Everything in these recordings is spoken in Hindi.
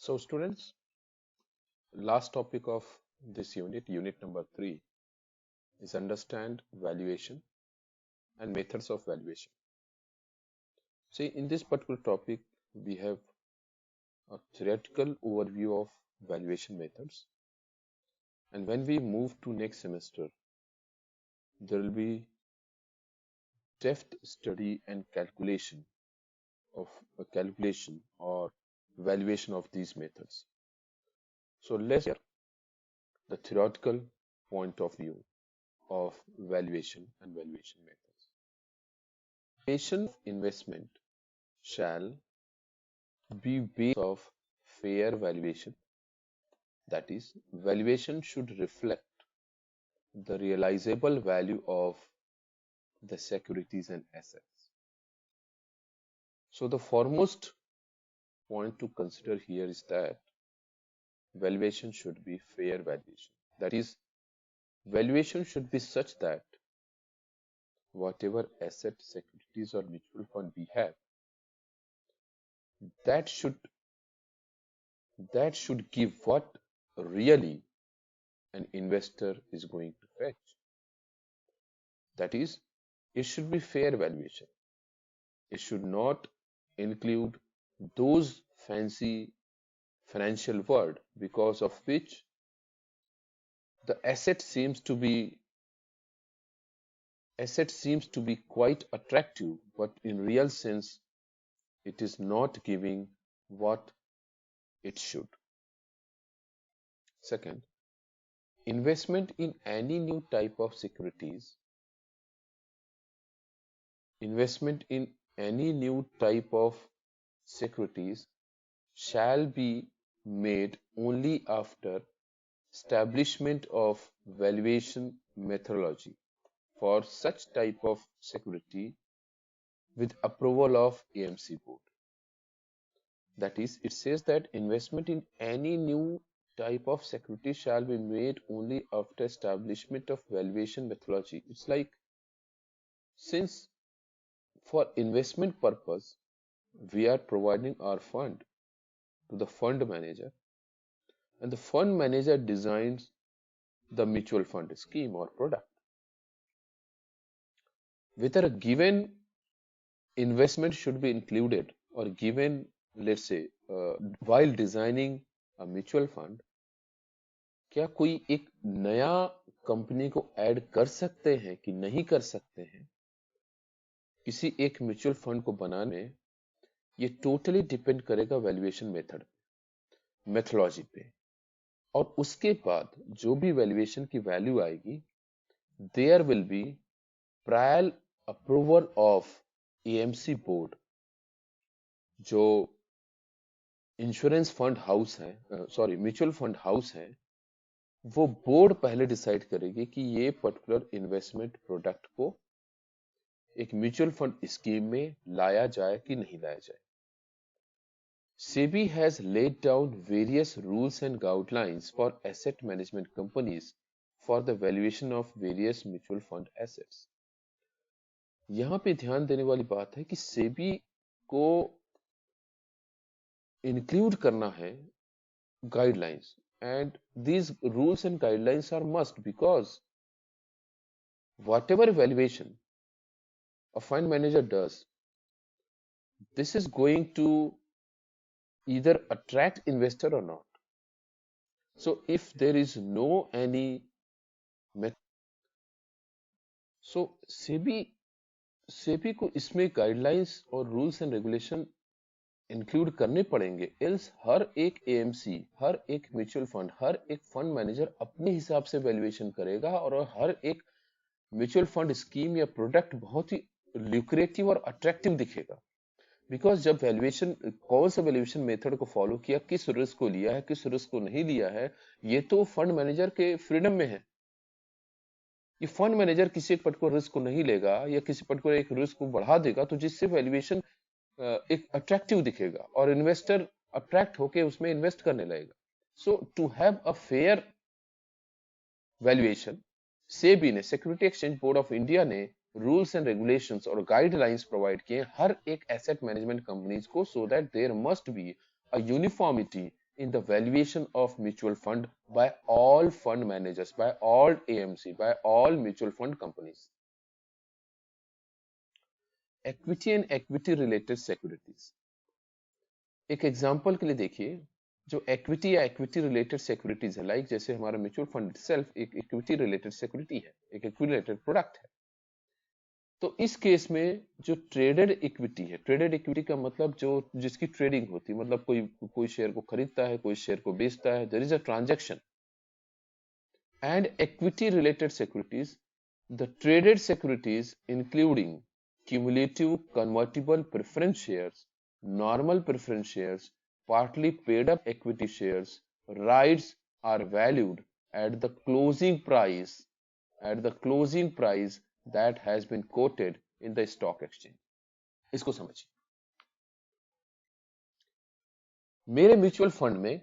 So students, last topic of this unit, unit number 3, is understand valuation and methods of valuation. See, in this particular topic, we have a theoretical overview of valuation methods. And when we move to next semester, there will be depth study and calculation of a calculation or valuation of these methods. So let's hear the theoretical point of view of valuation and valuation methods. Valuation of investment shall be based of fair valuation. That is, valuation should reflect the realizable value of the securities and assets. So the foremost point to consider here is that valuation should be fair valuation. That is, valuation should be such that whatever asset, securities or mutual fund we have, that should give what really an investor is going to fetch. That is, it should be fair valuation. It should not include those fancy financial word because of which the asset seems to be quite attractive, but in real sense it is not giving what it should. Second, investment in any new type of securities, investment in any new type of securities shall be made only after establishment of valuation methodology for such type of security with approval of AMC board. That is, it says that investment in any new type of security shall be made only after establishment of valuation methodology. It's like, since for investment purpose we are providing our fund to the fund manager, and the fund manager designs the mutual fund scheme or product. Whether a given investment should be included or given, let's say, while designing a mutual fund, क्या कोई एक नया कंपनी को ऐड कर सकते हैं कि नहीं कर सकते हैं किसी एक म्यूचुअल फंड को बनाने में, ये टोटली डिपेंड करेगा वैल्यूएशन मेथोलॉजी पे। और उसके बाद जो भी वैल्यूएशन की वैल्यू आएगी, there will be prior approval of AMC board, जो इंश्योरेंस फंड हाउस है, सॉरी म्यूचुअल फंड हाउस है, वो बोर्ड पहले डिसाइड करेगी कि ये पर्टिकुलर इन्वेस्टमेंट प्रोडक्ट को एक म्यूचुअल फंड स्कीम में लाया जाए कि नहीं लाया जाए। SEBI has laid down various rules and guidelines for asset management companies for the valuation of various mutual fund assets. यहां पे ध्यान देने वाली बात है कि SEBI को इंक्लूड करना है guidelines, and these rules and guidelines are must because whatever valuation a fund manager does, this is going to either attract investor or not. So if there is no any method, so SEBI को इसमें गाइडलाइंस और रूल्स एंड रेगुलेशन इंक्लूड करने पड़ेंगे, एल्स हर एक एएमसी, हर एक म्यूचुअल फंड, हर एक फंड मैनेजर अपने हिसाब से वैल्यूएशन करेगा और हर एक म्यूचुअल फंड स्कीम या प्रोडक्ट बहुत ही ल्यूक्रेटिव और अट्रैक्टिव दिखेगा। बिकॉज जब वैल्यूएशन, कौन सा वैल्यूएशन मेथड को फॉलो किया, किस रिस्क को लिया है, किस रिस्क को नहीं लिया है, ये तो फंड मैनेजर के फ्रीडम में है। ये फंड मैनेजर किसी एक पर्टिकुलर रिस्क को नहीं लेगा या किसी पर्टिकुलर एक रिस्क को बढ़ा देगा, तो जिससे वैल्यूएशन एक अट्रैक्टिव दिखेगा और इन्वेस्टर अट्रैक्ट होके उसमें इन्वेस्ट करने लगेगा। So to have a fair valuation, SEBI ने, security exchange board of India ने रूल्स एंड रेगुलेशंस और गाइडलाइंस प्रोवाइड किए हर एक एसेट मैनेजमेंट कंपनीज को, so that there must be a uniformity in the valuation of mutual fund by all fund managers, by all AMC, by all mutual fund companies. Equity and equity related securities. एक एग्जांपल के लिए देखिए, जो इक्विटी या इक्विटी रिलेटेड सिक्योरिटीज है, लाइक जैसे हमारा म्यूचुअल फंड सेल्फ एक इक्विटी रिलेटेड सिक्योरिटी है, एक इक्विटी रिलेटेड प्रोडक्ट है। तो इस केस में जो ट्रेडेड इक्विटी है, ट्रेडेड इक्विटी का मतलब जो जिसकी ट्रेडिंग होती है, मतलब कोई शेयर को खरीदता है, कोई शेयर को बेचता है, there is a transaction. And equity related securities, the traded securities including cumulative convertible preference shares, normal preference shares, partly paid up equity shares, rights are valued at the closing price, that has been quoted in the stock exchange. इसको समझिए, मेरे म्यूचुअल फंड में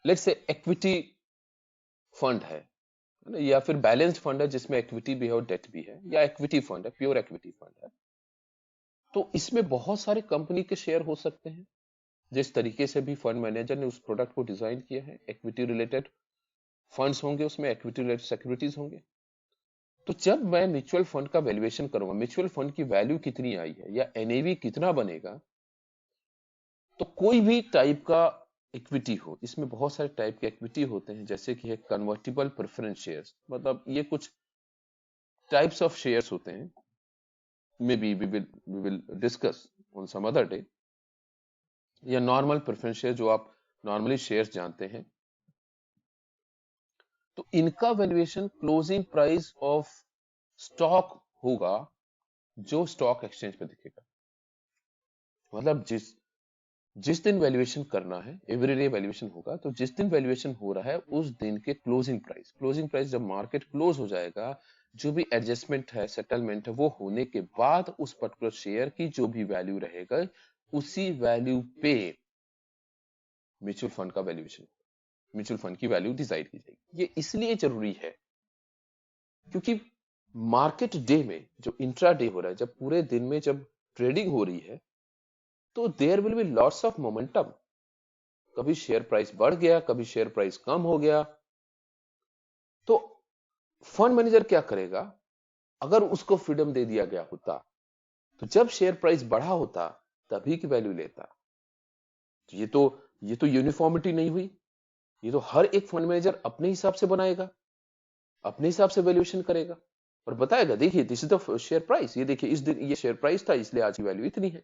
लेट्स से इक्विटी फंड है ना, या फिर बैलेंस्ड फंड है जिसमें इक्विटी भी है और डेट भी है, या इक्विटी फंड है, प्योर इक्विटी फंड है। तो इसमें बहुत सारे कंपनी के शेयर हो सकते हैं। जिस तरीके से भी फंड मैनेजर ने उस प्रोडक्ट को डिजाइन किया है, इक्विटी रिलेटेड फंड्स होंगे, उसमें इक्विटी रिलेटेड सिक्योरिटीज होंगे। तो जब मैं म्यूचुअल फंड का वैल्यूएशन करूंगा, म्यूचुअल फंड की वैल्यू कितनी आई है या एनएवी कितना बनेगा, तो कोई भी टाइप का इक्विटी हो, इसमें बहुत सारे टाइप के इक्विटी होते हैं, जैसे कि है कन्वर्टिबल प्रेफरेंस शेयर्स, मतलब ये कुछ टाइप्स ऑफ शेयर्स होते हैं, maybe we will discuss on some other day. या नॉर्मल प्रेफरेंस शेयर जो आप नॉर्मली शेयर्स जानते हैं। तो इनका valuation closing price of stock होगा जो स्टॉक एक्सचेंज पे दिखेगा। मतलब जिस दिन वैल्यूएशन करना है, एवरी डे वैल्यूएशन होगा, तो जिस दिन वैल्यूएशन हो रहा है उस दिन के क्लोजिंग प्राइस जब मार्केट क्लोज हो जाएगा, जो भी एडजस्टमेंट है, सेटलमेंट है, वो होने के बाद उस पर्टिकुलर शेयर की जो भी वैल्यू रहेगा, उसी वैल्यू पे म्यूचुअल फंड का वैल्यूएशन, म्यूचुअल फंड की वैल्यू डिसाइड की जाएगी। ये इसलिए जरूरी है क्योंकि मार्केट डे में जो इंट्रा डे हो रहा है, जब पूरे दिन में जब ट्रेडिंग हो रही है, तो there will be lots of momentum. कभी शेयर प्राइस बढ़ गया, कभी शेयर प्राइस कम हो गया। तो फंड मैनेजर क्या करेगा, अगर उसको फ्रीडम दे दिया गया होता तो जब शेयर प्राइस बढ़ा होता तभी की वैल्यू लेता। तो ये तो यूनिफॉर्मिटी नहीं हुई। ये तो हर एक फंड मैनेजर अपने हिसाब से बनाएगा, अपने हिसाब से वैल्यूएशन करेगा और बताएगा, देखिए this is the share price, ये देखिए इस दिन ये शेयर प्राइस था, इसलिए आज की वैल्यू इतनी है।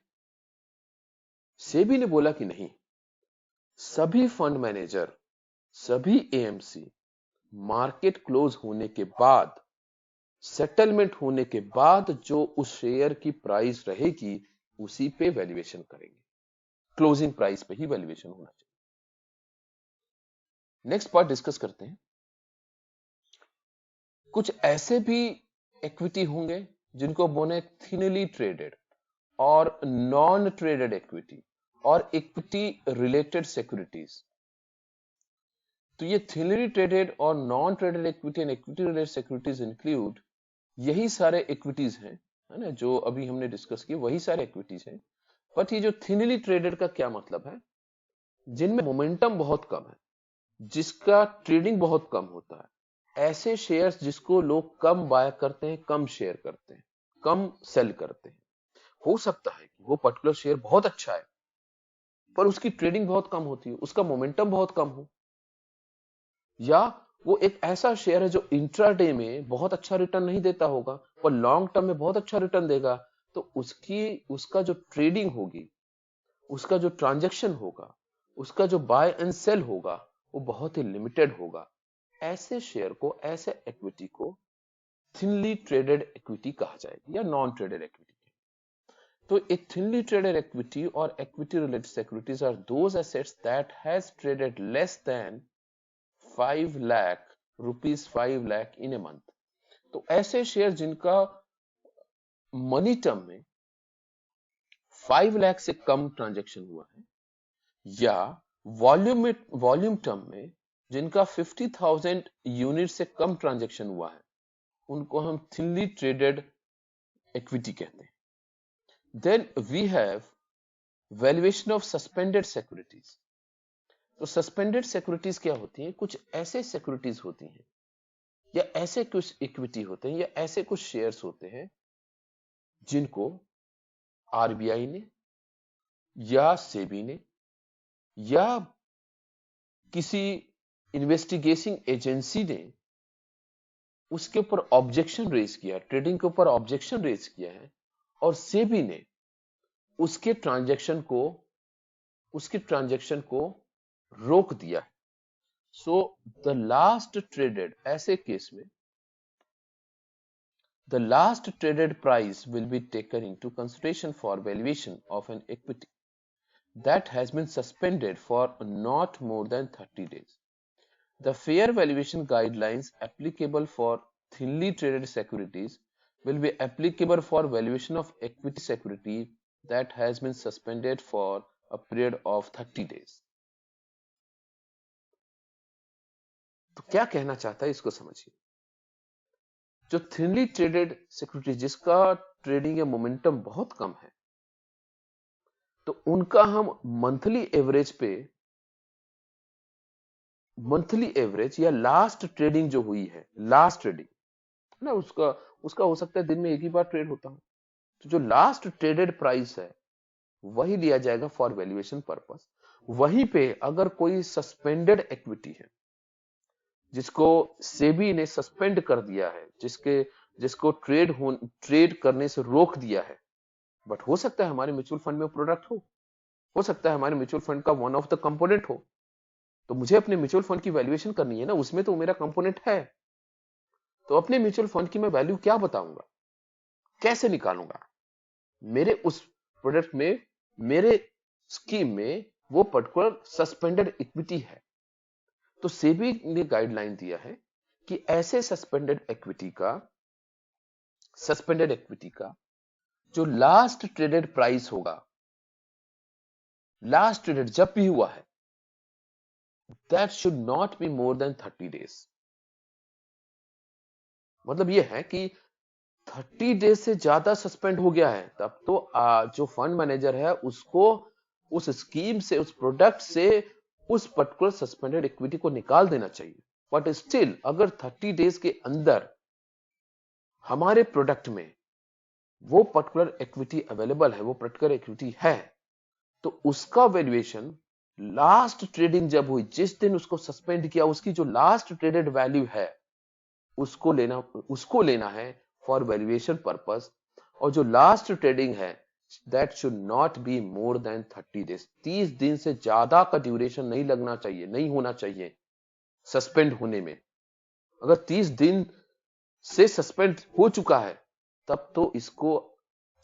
सेबी ने बोला कि नहीं, सभी फंड मैनेजर, सभी एएमसी मार्केट क्लोज होने के बाद, सेटलमेंट होने के बाद जो उस शेयर की प्राइस रहेगी उसी पे वैल्यूएशन करेंगे। क्लोजिंग प्राइस पे ही वैल्यूएशन होना चाहिए। नेक्स्ट पार्ट डिस्कस करते हैं। कुछ ऐसे भी इक्विटी होंगे जिनको बोले थिनली ट्रेडेड और नॉन ट्रेडेड इक्विटी और इक्विटी रिलेटेड सिक्योरिटीज। तो ये थिनली ट्रेडेड और non traded equity and equity related securities include यही सारे इक्विटीज हैं, है ना, जो अभी हमने डिस्कस किए वही सारे इक्विटीज हैं। बट ये जो थिनली ट्रेडेड का क्या मतलब है, जिनमें मोमेंटम बहुत कम है, जिसका ट्रेडिंग बहुत कम होता है, ऐसे शेयर्स जिसको लोग कम बाय करते हैं, कम शेयर करते हैं, कम सेल करते हैं। हो सकता है कि वो पर्टिकुलर शेयर बहुत अच्छा है पर उसकी ट्रेडिंग बहुत कम होती है, उसका मोमेंटम बहुत कम हो, या वो एक ऐसा शेयर है जो इंट्राडे में बहुत अच्छा रिटर्न नहीं देता होगा पर लॉन्ग टर्म में बहुत अच्छा रिटर्न देगा। तो उसका जो ट्रेडिंग होगी, उसका जो ट्रांजैक्शन होगा, उसका जो बाय एंड सेल होगा, वो बहुत ही लिमिटेड होगा। ऐसे शेयर को, ऐसे इक्विटी को थिनली ट्रेडेड इक्विटी कहा जाएगा या नॉन ट्रेडेड इक्विटी। तो a thinly traded equity or equity related securities are those assets that has traded less than 5 lakh rupees 5 lakh in a month। तो ऐसे शेयर जिनका मनी टर्म में 5 लाख से कम ट्रांजैक्शन हुआ है, या वॉल्यूम टर्म में जिनका 50,000 यूनिट से कम ट्रांजैक्शन हुआ है, उनको हम थिनली ट्रेडेड इक्विटी कहते हैं। Then we have valuation of suspended securities। तो सस्पेंडेड सिक्योरिटीज क्या होती हैं? कुछ ऐसे सिक्योरिटीज होती हैं या ऐसे कुछ इक्विटी होते हैं या ऐसे कुछ शेयर्स होते हैं जिनको आरबीआई ने या सेबी ने या किसी इन्वेस्टिगेशन एजेंसी ने उसके ऊपर ऑब्जेक्शन रेज किया, ट्रेडिंग के ऊपर ऑब्जेक्शन रेज किया है और सेबी ने उसके ट्रांजैक्शन को रोक दिया है। सो द लास्ट ट्रेडेड, ऐसे केस में the last traded price will be taken into consideration for valuation of an equity that has been suspended for not more than 30 days. The fair valuation guidelines applicable for thinly traded securities will be applicable for valuation of equity security that has been suspended for a period of 30 days. तो क्या कहना चाहता है इसको समझिए। जो थिनली ट्रेडेड सिक्योरिटी जिसका ट्रेडिंग या मोमेंटम बहुत कम है, तो उनका हम मंथली एवरेज या लास्ट ट्रेडिंग जो हुई है, लास्ट ट्रेडिंग ना, उसका हो सकता है दिन में एक ही बार ट्रेड होता है, तो जो लास्ट ट्रेडेड प्राइस है वही लिया जाएगा फॉर वैल्यूएशन पर्पस। वहीं पे अगर कोई सस्पेंडेड इक्विटी है जिसको सेबी ने सस्पेंड कर दिया है, जिसको ट्रेड करने से रोक दिया है, बट हो सकता है हमारे म्यूचुअल फंड में प्रोडक्ट हो सकता है हमारे म्यूचुअल फंड का वन ऑफ द कंपोनेंट हो, तो मुझे अपने म्यूचुअल फंड की वैल्यूएशन करनी है ना, उसमें तो मेरा कंपोनेंट है। तो अपने म्यूचुअल फंड की मैं वैल्यू क्या बताऊंगा, कैसे निकालूंगा? मेरे उस प्रोडक्ट में, मेरे स्कीम में वो पर्टिकुलर सस्पेंडेड इक्विटी है। तो सेबी ने गाइडलाइन दिया है कि ऐसे सस्पेंडेड इक्विटी का जो लास्ट ट्रेडेड प्राइस होगा, लास्ट ट्रेडेड जब भी हुआ है, that should not be more than 30 days. मतलब यह है कि 30 डेज से ज्यादा सस्पेंड हो गया है तब तो जो फंड मैनेजर है उसको उस स्कीम से, उस प्रोडक्ट से उस पर्टिकुलर सस्पेंडेड इक्विटी को निकाल देना चाहिए। बट स्टिल अगर 30 डेज के अंदर हमारे प्रोडक्ट में वो पर्टिकुलर इक्विटी अवेलेबल है, वो पर्टिकुलर इक्विटी है, तो उसका वैल्यूएशन लास्ट ट्रेडिंग जब हुई, जिस दिन उसको सस्पेंड किया, उसकी जो लास्ट ट्रेडेड वैल्यू है उसको लेना है फॉर वैल्यूएशन पर्पस। और जो लास्ट ट्रेडिंग है that should not be more than 30 days. 30 दिन से ज्यादा का ड्यूरेशन नहीं लगना चाहिए, नहीं होना चाहिए सस्पेंड होने में। अगर 30 दिन से सस्पेंड हो चुका है तब तो इसको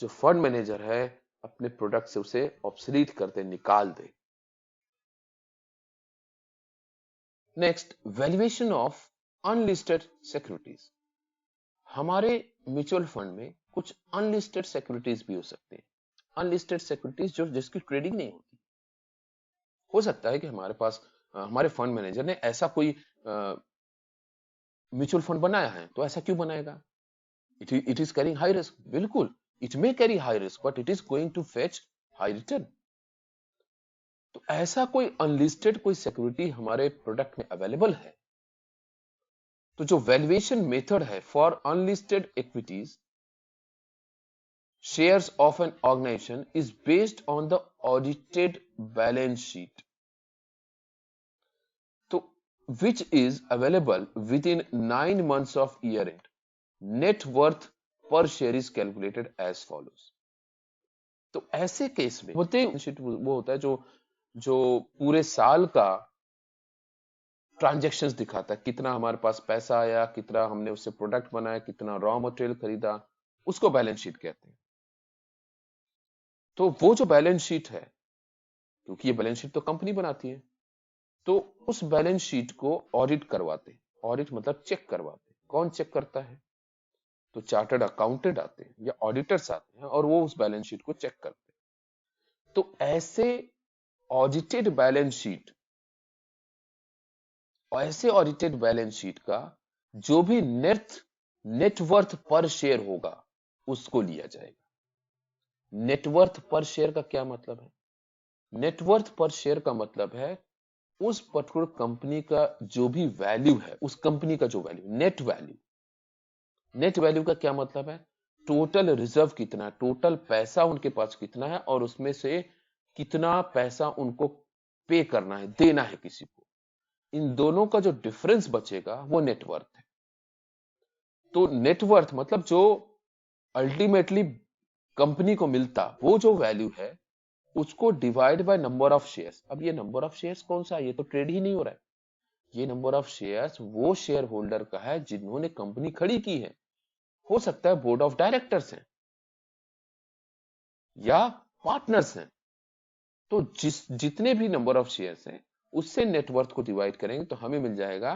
जो फंड मैनेजर है अपने प्रोडक्ट से उसे ऑब्सोलीट कर दे, निकाल दे। Next, valuation of unlisted securities. हमारे म्यूचुअल फंड में कुछ अनलिस्टेड सिक्योरिटीज भी हो सकते हैं। अनलिस्टेड सिक्योरिटीज जिसकी ट्रेडिंग नहीं होती। हो सकता है कि हमारे पास हमारे फंड मैनेजर ने ऐसा कोई म्यूचुअल फंड बनाया है, तो ऐसा क्यों बनाएगा? It is carrying high risk. बिल्कुल, it may carry high risk but it is going to fetch high return. तो ऐसा कोई अनलिस्टेड कोई सिक्योरिटी हमारे प्रोडक्ट में अवेलेबल है, तो जो वैल्यूएशन मेथड है for unlisted equities shares of an organization is based on the audited balance sheet, so which is available within 9 months of year end. Net worth per share is calculated as follows. तो ऐसे केस में होते वो होता है जो पूरे साल का ट्रांजैक्शंस दिखाता है, कितना हमारे पास पैसा आया, कितना हमने उससे प्रोडक्ट बनाया, कितना रॉ मटेरियल खरीदा, उसको बैलेंस शीट कहते हैं। तो वो जो बैलेंस शीट है, क्योंकि ये बैलेंस शीट तो कंपनी बनाती है, तो उस बैलेंस शीट को ऑडिट करवाते हैं। ऑडिट मतलब चेक करवाते हैं। कौन चेक करता है? तो चार्टर्ड अकाउंटेंट आते हैं या ऑडिटर्स आते हैं और वो उस बैलेंस शीट को चेक करते हैं। तो ऐसे ऑडिटेड बैलेंस शीट का जो भी नेटवर्थ पर शेयर होगा उसको लिया जाएगा। नेटवर्थ पर शेयर का क्या मतलब है? नेटवर्थ पर शेयर का मतलब है उस पर्टिकुलर कंपनी का जो भी वैल्यू है, उस कंपनी का जो वैल्यू, नेट वैल्यू का क्या मतलब है? टोटल रिजर्व कितना है, टोटल पैसा उनके पास कितना है, और उसमें से कितना पैसा उनको पे करना है, देना है किसी को। इन दोनों का जो डिफरेंस बचेगा वो नेटवर्थ है। तो नेटवर्थ मतलब जो अल्टीमेटली कंपनी को मिलता, वो जो वैल्यू है, उसको divide by number of shares. अब ये नंबर ऑफ शेयर्स कौन सा है? ये तो ट्रेड ही नहीं हो रहा है। ये नंबर ऑफ शेयर्स वो शेयर होल्डर का है जिन्होंने कंपनी खड़ी की है। हो सकता है बोर्ड ऑफ डायरेक्टर्स हैं या पार्टनर्स हैं। तो जितने भी नंबर ऑफ शेयर्स हैं, उससे नेटवर्थ को डिवाइड करेंगे तो हमें मिल जाएगा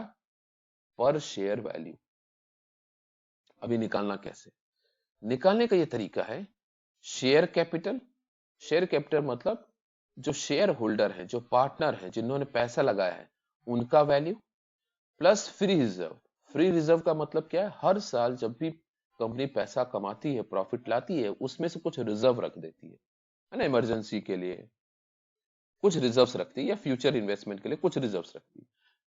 पर शेयर वैल्यू। अभी निकालना कैसे? निकालने का ये तरीका है, शेयर कैपिटल। शेयर कैपिटल मतलब जो शेयर होल्डर है, जो पार्टनर है, जिन्होंने पैसा लगाया है, उनका value plus free reserve. Free reserve का मतलब क्या है? हर साल जब भी कंपनी पैसा कमाती है, प्रॉफिट लाती है, उसमें से कुछ रिजर्व रख देती है ना, इमरजेंसी के लिए कुछ रिजर्व्स रखती है, या फ्यूचर इन्वेस्टमेंट के लिए कुछ रिजर्व्स रखती है।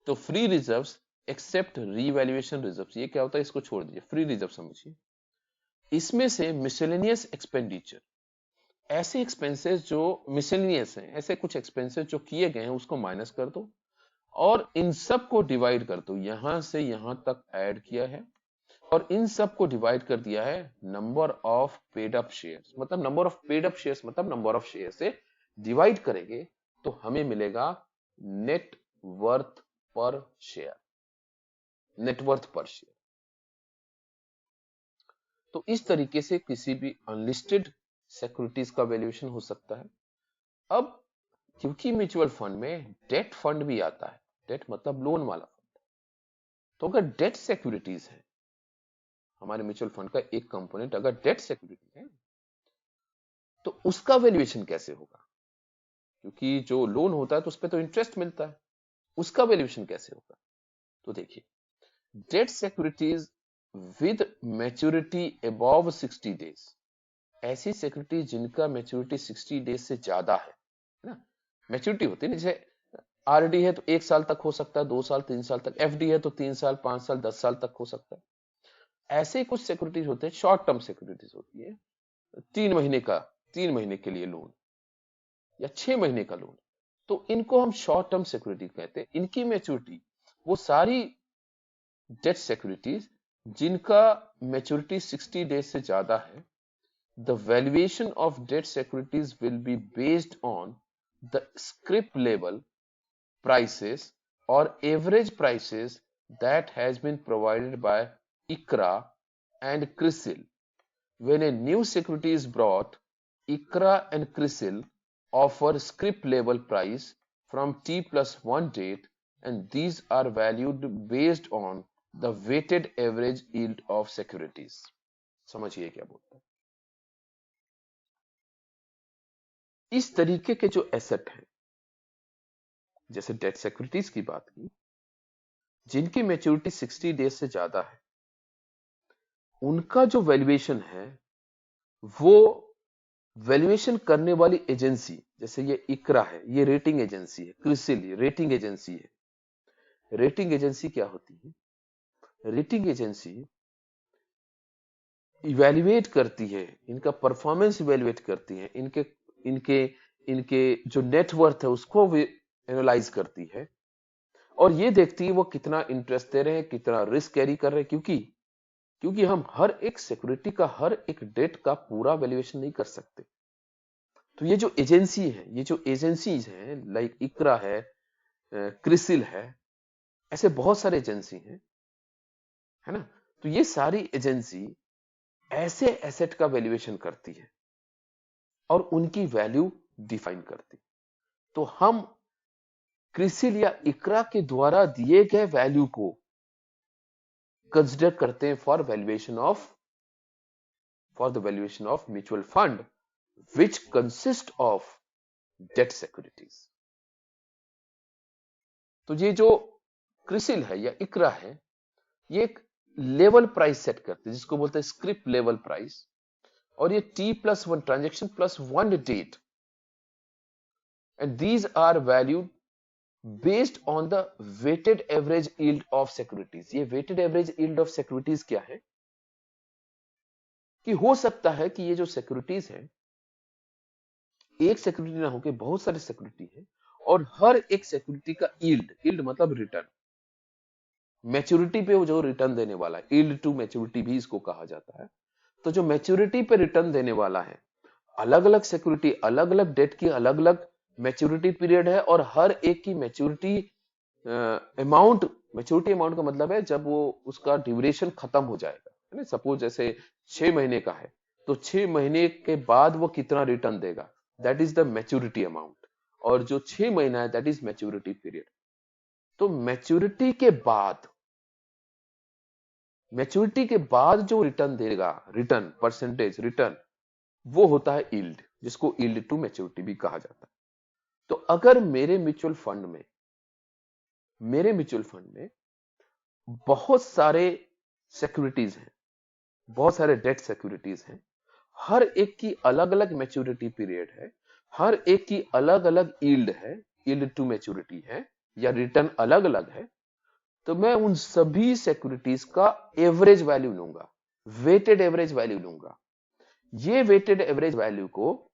तो free reserves except revaluation reserves, ये क्या होता है? इसको छोड़ दीजिए, फ्री रिजर्व समझिए। इसमें से मिसलेनियस एक्सपेंडिचर, ऐसे एक्सपेंसेस जो मिसलेनियस हैं, ऐसे कुछ एक्सपेंसेस जो किए गए हैं, उसको माइनस कर दो और इन सब को डिवाइड कर दो। यहां से यहां तक ऐड किया है और इन सब को डिवाइड कर दिया है number of paid up shares. मतलब number of paid up shares मतलब नंबर ऑफ शेयर से डिवाइड करेंगे तो हमें मिलेगा net worth per share, net worth per share. तो इस तरीके से किसी भी अनलिस्टेड सिक्योरिटीज का वैल्यूएशन हो सकता है। अब क्योंकि म्यूचुअल फंड में डेट फंड भी आता है, डेट मतलब लोन वाला फंड, तो अगर डेट सिक्योरिटीज है, हमारे म्यूचुअल फंड का एक कंपोनेंट अगर डेट सिक्योरिटी है, तो उसका वैल्यूएशन कैसे होगा? क्योंकि जो लोन होता है तो उस पर तो इंटरेस्ट मिलता है, उसका वैल्यूएशन कैसे होगा? तो देखिए, debt securities with maturity above 60 days, ऐसी सिक्योरिटी जिनका मैच्योरिटी 60 डेज से ज्यादा है ना, मैच्योरिटी होती है ना, जैसे आरडी है तो 1 साल तक हो सकता है, 2 साल 3 साल तक, एफडी है तो 3 साल 5 साल 10 साल तक हो सकता है। ऐसे कुछ सिक्योरिटीज होते हैं, शॉर्ट टर्म सिक्योरिटीज होती है, 3 महीने का, 3 महीने के लिए लोन या 6 महीने का लोन, तो इनको हम शॉर्ट टर्म सिक्योरिटी कहते हैं। इनकी मैच्योरिटी, वो सारी डेट सिक्योरिटीज जिनका मैच्योरिटी 60 डेज से ज्यादा है, the valuation of debt securities will be based on the scrip level prices or average prices that has been provided by ICRA and CRISIL. When a new security is brought, ICRA and CRISIL offer scrip level price from T plus 1 date, and these are valued based on the weighted average yield of securities. समझिए क्या बोलता है। इस तरीके के जो एसेट हैं, जैसे डेट सिक्योरिटीज की बात की, जिनकी मैच्योरिटी 60 डेज से ज्यादा है, उनका जो वैल्यूएशन है, वो वैल्यूएशन करने वाली एजेंसी, जैसे ये इकरा है, ये रेटिंग एजेंसी है, क्रिसिल ये रेटिंग एजेंसी है। रेटिंग एजेंसी क्या होती है? रेटिंग एजेंसी इवैल्यूएट करती है, इनका परफॉर्मेंस इवैल्यूएट करती है, इनके इनके इनके जो नेटवर्थ है उसको एनालाइज करती है, और ये देखती है वो कितना इंटरेस्ट दे रहे हैं, कितना रिस्क कैरी कर रहे हैं। क्योंकि हम हर एक सिक्योरिटी का, हर एक डेट का पूरा वैल्यूएशन नहीं कर सकते। तो ये जो एजेंसी है, ये जो एजेंसीज हैं, लाइक इकरा है, क्रिसिल है, ऐसे बहुत सारे एजेंसी हैं, है ना। तो ये सारी एजेंसी ऐसे एसेट का वैल्यूएशन करती है और उनकी वैल्यू डिफाइन करती। तो हम क्रिसिल या इकरा के द्वारा दिए गए वैल्यू को कंसिडर करते हैं for the valuation of mutual fund which consist of debt securities. तो ये जो क्रिसिल है या इकरा है, ये एक लेवल प्राइस सेट करते हैं जिसको बोलते हैं स्क्रिप लेवल प्राइस, और ये T+1 ट्रांजेक्शन +1 डेट, and these are valued based on the weighted average yield of securities. ये weighted average yield of securities क्या है कि हो सकता है कि ये जो सिक्योरिटीज है, एक सिक्योरिटी ना होकर बहुत सारे सिक्योरिटी है, और हर एक सिक्योरिटी का यील्ड मतलब रिटर्न, मैच्योरिटी पे वो जो रिटर्न देने वाला है, यील्ड टू मैच्योरिटी भी इसको कहा जाता है। तो जो मैच्योरिटी पे रिटर्न देने वाला है, अलग अलग सिक्योरिटी, अलग अलग डेट की अलग अलग मैच्योरिटी पीरियड है, और हर एक की मैच्योरिटी अमाउंट, मैच्योरिटी अमाउंट का मतलब है जब वो उसका ड्यूरेशन खत्म हो जाएगा, है ना। सपोज जैसे 6 महीने का है, तो 6 महीने के बाद वो कितना रिटर्न देगा, that is the maturity amount. और जो 6 महीना है, दैट इज मैच्योरिटी पीरियड। तो मैच्योरिटी के बाद जो रिटर्न देगा, रिटर्न परसेंटेज रिटर्न, वो होता है यील्ड, जिसको यील्ड टू मैच्योरिटी भी कहा जाता है। तो अगर मेरे म्यूचुअल फंड में बहुत सारे सिक्योरिटीज हैं, बहुत सारे डेट सिक्योरिटीज हैं, हर एक की अलग अलग मैच्योरिटी पीरियड है, हर एक की अलग अलग यील्ड है, यील्ड टू मैच्योरिटी है, या रिटर्न अलग अलग है, तो मैं उन सभी सिक्योरिटीज का एवरेज वैल्यू लूंगा, वेटेड एवरेज वैल्यू लूंगा। ये वेटेड एवरेज वैल्यू को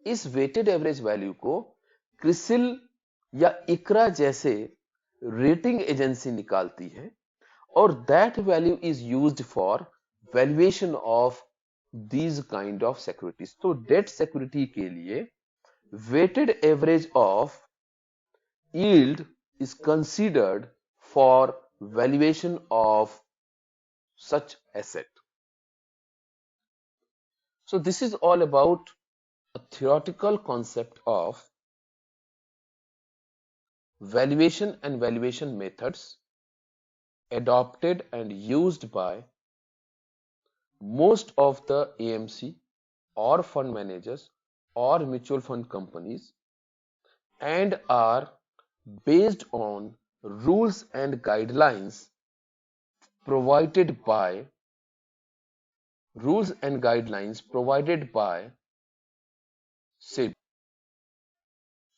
इस वेटेड एवरेज वैल्यू को क्रिसिल या इकरा जैसे रेटिंग एजेंसी निकालती है, और that value is used for valuation of these kind of securities. तो डेट सिक्योरिटी के लिए weighted average of yield is considered for valuation of such asset. So this is all about a theoretical concept of valuation and valuation methods adopted and used by most of the AMC or fund managers or mutual fund companies, and are based on rules and guidelines provided by SEBI.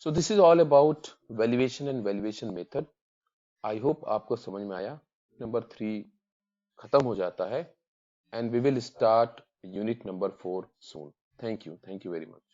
So this is all about valuation and valuation method. I hope आपको समझ में आया। नंबर 3 खत्म हो जाता है, and we will start unit number 4 soon. Thank you very much.